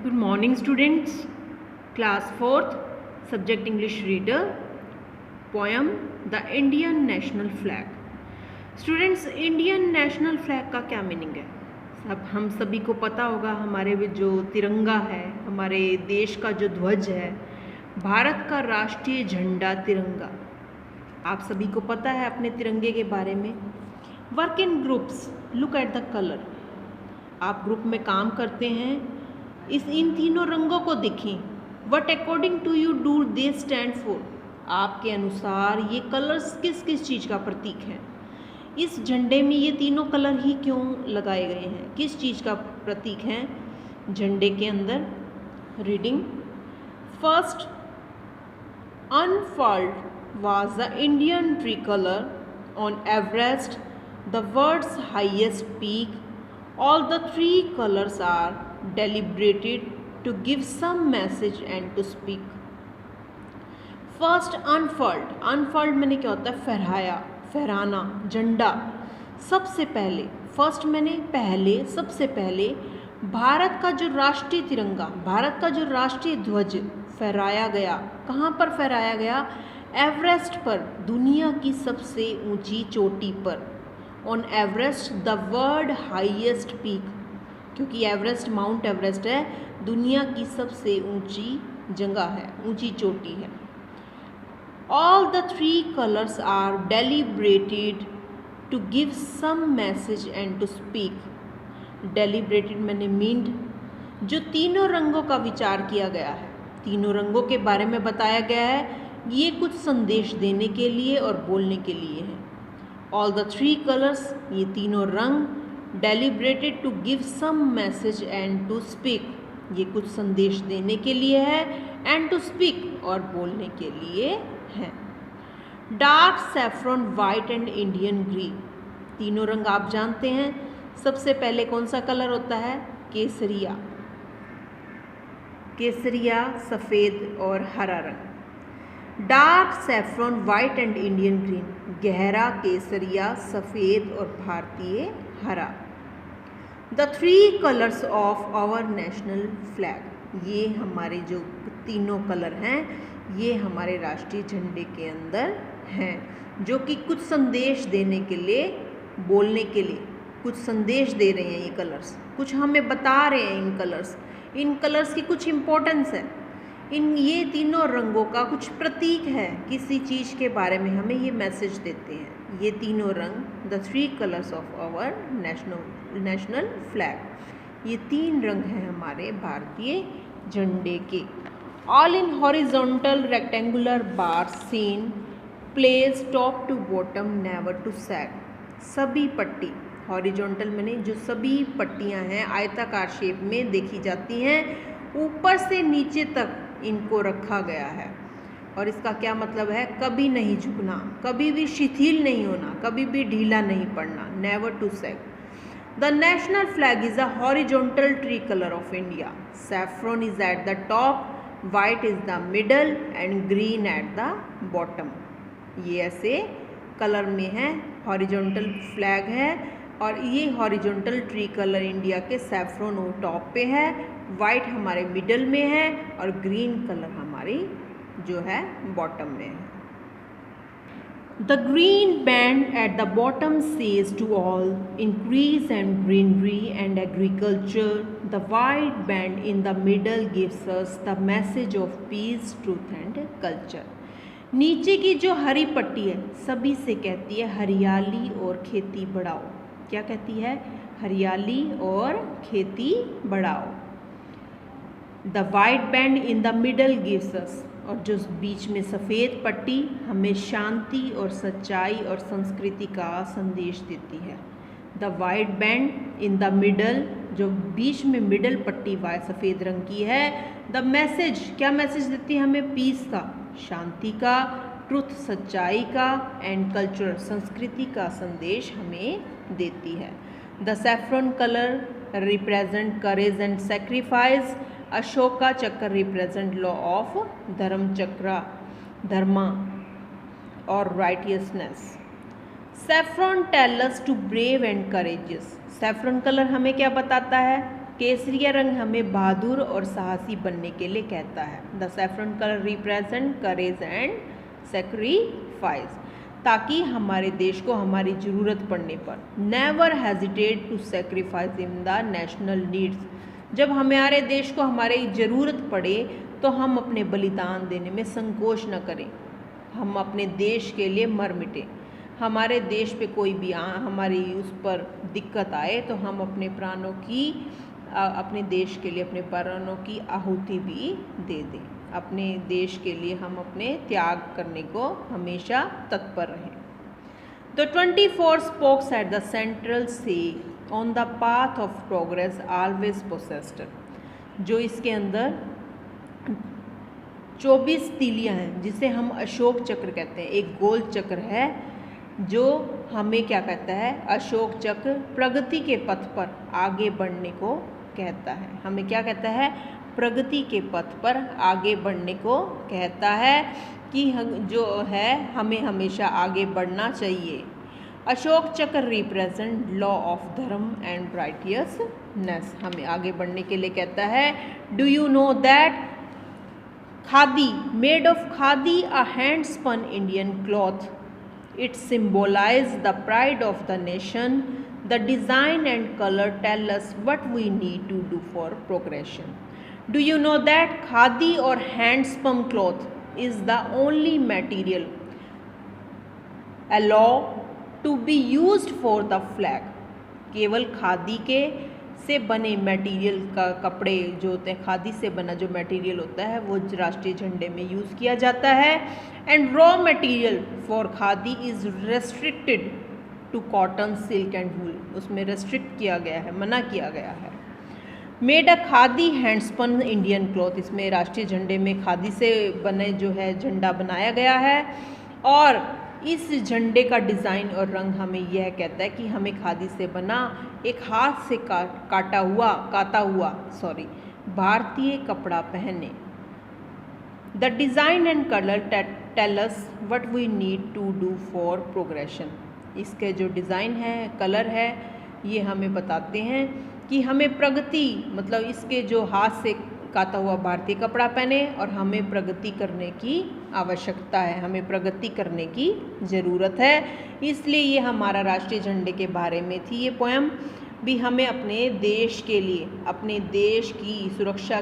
Good morning, students. Class 4th, subject English reader, poem The Indian National Flag. Students, Indian national flag का क्या meaning है? अब हम सभी को पता होगा, हमारे भी जो तिरंगा है, हमारे देश का जो ध्वज है, भारत का राष्ट्रीय झंडा तिरंगा। आप सभी को पता है अपने तिरंगे के बारे में। Work in groups, look at the colour. आप ग्रुप में काम करते हैं, इन तीनों रंगों को देखें। What according to you do they stand for? आपके अनुसार ये कलर्स किस किस चीज़ का प्रतीक है? इस झंडे में ये तीनों कलर ही क्यों लगाए गए हैं? किस चीज़ का प्रतीक है झंडे के अंदर? Reading first unfurled was the Indian tricolor on Everest, the world's highest peak. All the three colors are deliberated to give some message and to speak. First unfurled. Unfurled मैंने क्या होता है? फहराया, फहराना, झंडा। सबसे पहले, फर्स्ट मैंने पहले, सबसे पहले भारत का जो राष्ट्रीय तिरंगा, भारत का जो राष्ट्रीय ध्वज फहराया गया। कहाँ पर फहराया गया? एवरेस्ट पर, दुनिया की सबसे ऊंची चोटी पर। On Everest the world highest peak, क्योंकि एवरेस्ट, माउंट एवरेस्ट है, दुनिया की सबसे ऊंची जगह है, ऊंची चोटी है। All the three colours are deliberated to give some message and to speak. Deliberated मैंने मीन्ड, जो तीनों रंगों का विचार किया गया है, तीनों रंगों के बारे में बताया गया है, ये कुछ संदेश देने के लिए और बोलने के लिए है। ऑल द थ्री कलर्स, ये तीनों रंग, deliberated to give some message and to speak, ये कुछ संदेश देने के लिए है, एंड टू स्पीक, और बोलने के लिए है। Dark saffron white and Indian green, तीनों रंग आप जानते हैं। सबसे पहले कौन सा कलर होता है? केसरिया, केसरिया, सफ़ेद और हरा रंग। Dark saffron white and Indian green, गहरा केसरिया, सफ़ेद और भारतीय हरा। The three colours of our national flag, ये हमारे जो तीनों कलर हैं, ये हमारे राष्ट्रीय झंडे के अंदर हैं, जो कि कुछ संदेश देने के लिए, बोलने के लिए कुछ संदेश दे रहे हैं। ये कलर्स कुछ हमें बता रहे हैं। इन कलर्स की कुछ इम्पोर्टेंस है। ये तीनों रंगों का कुछ प्रतीक है, किसी चीज़ के बारे में हमें ये मैसेज देते हैं। ये तीनों रंग, the three colours of our national flag, ये तीन रंग हैं हमारे भारतीय झंडे के। All in horizontal rectangular bar seen, place top to bottom, never to sag. सभी पट्टी, हॉरिजॉन्टल मैंने जो सभी पट्टियां हैं आयताकार शेप में देखी जाती हैं, ऊपर से नीचे तक इनको रखा गया है। और इसका क्या मतलब है? कभी नहीं झुकना, कभी भी शिथिल नहीं होना, कभी भी ढीला नहीं पड़ना, never to sag. The national flag is a horizontal tricolour of India. Saffron is at the top, white is the middle and green at the bottom. ये ऐसे कलर में है, हॉरिजॉन्टल फ्लैग है, और ये हॉरिजॉन्टल ट्री कलर इंडिया के saffron वो top पे है, वाइट हमारे मिडल में है, और ग्रीन कलर हमारी जो है बॉटम में है। The green band at the bottom says to all increase and greenery and agriculture. The white band in the middle gives us the message of peace, truth and culture. नीचे की जो हरी पट्टी है, सभी से कहती है हरियाली और खेती बढ़ाओ। क्या कहती है? हरियाली और खेती बढ़ाओ। The white band in the middle gives अस, और जो बीच में सफ़ेद पट्टी हमें शांति और सच्चाई और संस्कृति का संदेश देती है। The white band in the middle, जो बीच में मिडल पट्टी सफ़ेद रंग की है, द मैसेज, क्या मैसेज देती है हमें? पीस का, शांति का, ट्रुथ, सच्चाई का, एंड कल्चर, संस्कृति का संदेश हमें देती है। The saffron colour represent courage and sacrifice. Ashoka Chakra represent law of dharma chakra, dharma और righteousness. Saffron tell us to brave and courageous. Saffron colour हमें क्या बताता है? केसरिया रंग हमें बहादुर और साहसी बनने के लिए कहता है। The saffron colour represent courage and sacrifice, ताकि हमारे देश को हमारी ज़रूरत पड़ने पर never hesitate to sacrifice in the national needs, जब हमारे देश को हमारी ज़रूरत पड़े तो हम अपने बलिदान देने में संकोच न करें, हम अपने देश के लिए मर मिटें। हमारे देश पे कोई भी हमारी उस पर दिक्कत आए तो हम अपने प्राणों की अपने देश के लिए अपने प्राणों की आहुति भी दे दें। अपने देश के लिए हम अपने त्याग करने को हमेशा तत्पर रहें। The 24 spokes at the central say on the path of progress always possessed, जो इसके अंदर 24 तीलियां हैं जिसे हम अशोक चक्र कहते हैं। एक गोल चक्र है जो हमें क्या कहता है, अशोक चक्र प्रगति के पथ पर आगे बढ़ने को कहता है। हमें क्या कहता है, प्रगति के पथ पर आगे बढ़ने को कहता है कि जो है हमें हमेशा आगे बढ़ना चाहिए। Ashoka Chakra represent law of dharma and righteousness, हमें आगे बढ़ने के लिए कहता है। Do you know that khadi made of khadi a hand spun Indian cloth, it symbolizes the pride of the nation. The design and color tell us what we need to do for progression. Do you know that khadi or hand spun cloth is the only material allowed to be used for the flag? केवल खादी के से बने material का कपड़े जो होते हैं, खादी से बना जो मटेरियल होता है वो राष्ट्रीय झंडे में यूज़ किया जाता है। And raw material for khadi is restricted to cotton, silk and wool, उसमें रेस्ट्रिक्ट किया गया है, मना किया गया है। Made a khadi handspun Indian cloth, इसमें राष्ट्रीय झंडे में खादी से बने जो है झंडा बनाया गया है। और इस झंडे का डिज़ाइन और रंग हमें यह कहता है कि हमें खादी से बना एक हाथ से काता हुआ भारतीय कपड़ा पहने। The design and colour tell us what we need to do for progression, इसके जो डिज़ाइन है, कलर है, ये हमें बताते हैं कि हमें प्रगति, मतलब इसके जो हाथ से काता हुआ भारतीय कपड़ा पहने और हमें प्रगति करने की आवश्यकता है, हमें प्रगति करने की ज़रूरत है। इसलिए ये हमारा राष्ट्रीय झंडे के बारे में थी ये पोएम भी। हमें अपने देश के लिए, अपने देश की सुरक्षा